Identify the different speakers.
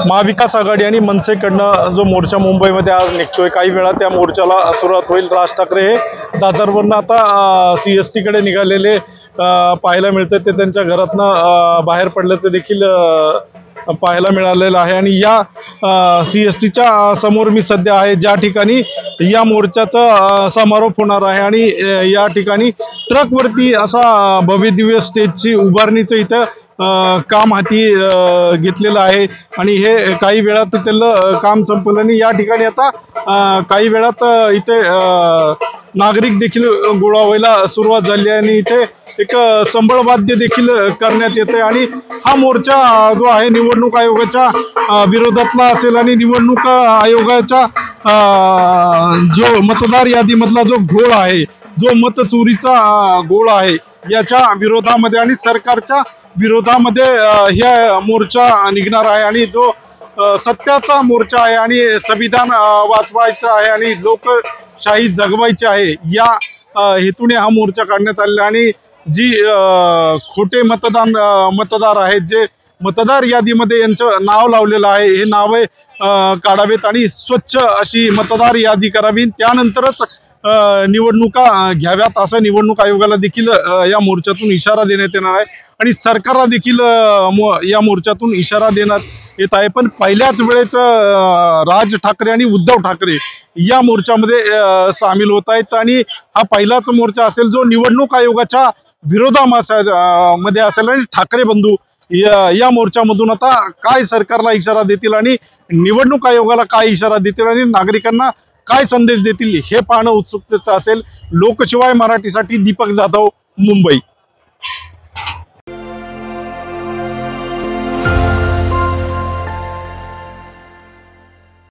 Speaker 1: महाविकास आघाडी आणि मनसेकडनं जो मोर्चा मुंबईमध्ये आज निघतोय, काही वेळा त्या मोर्चाला सुरुवात होईल। राज ठाकरे हे दादरवरनं आता CST कडे निघालेले पाहायला मिळते। ते त्यांच्या घरातनं बाहेर पडल्याचं देखील पाहायला मिळालेलं आहे। आणि या CSTच्या समोर मी सध्या आहे, ज्या ठिकाणी या मोर्चाचा समारोप होणार आहे। आणि या ठिकाणी ट्रकवरती असा भव्य दिव्य स्टेजची उभारणीचं इथं काम हाती घेतलेलं आहे। आणि हे काही वेळात त्याला काम संपलं आणि या ठिकाणी आता काही वेळात इथे नागरिक देखील गोळा व्हायला सुरुवात झाली आहे। आणि इथे एक संबळवाद्य देखील करण्यात येते। आणि हा मोर्चा जो आहे निवडणूक आयोगाच्या विरोधातला असेल आणि निवडणूक आयोगाच्या जो मतदार यादीमधला जो घोळ आहे, जो मतचोरीचा घोळ आहे, याच्या विरोधामध्ये आणि सरकारच्या विरोधामध्ये हा मोर्चा निघणार आहे। आणि जो सत्याचा मोर्चा आहे आणि संविधान वाचवायचं आहे आणि लोकशाही जगवायची आहे, या हेतूने हा मोर्चा काढण्यात आलेला। आणि जी खोटे मतदार आहेत, जे मतदार यादीमध्ये यांचं नाव लावलेलं आहे, हे नावे काढावेत आणि स्वच्छ अशी मतदार यादी करावी, त्यानंतरच निवडणुका घ्याव्यात, असं निवडणूक आयोगाला देखील या मोर्चातून इशारा देण्यात येणार आहे। आणि सरकारला देखील या मोर्चातून इशारा देण्यात येत आहे। पण पहिल्याच वेळेस राज ठाकरे आणि उद्धव ठाकरे या मोर्चामध्ये सामील होत आहेत। आणि हा पहिलाच मोर्चा असेल जो निवडणूक आयोगाच्या विरोधामध्ये असेल। आणि ठाकरे बंधू या मोर्चामधून आता काय सरकारला इशारा देतील आणि निवडणूक आयोगाला काय इशारा देतील आणि नागरिकांना काय संदेश देतील, हे पाहणं उत्सुकतेचं असेल। लोकशिवाय मराठीसाठी दीपक जाधव, मुंबई।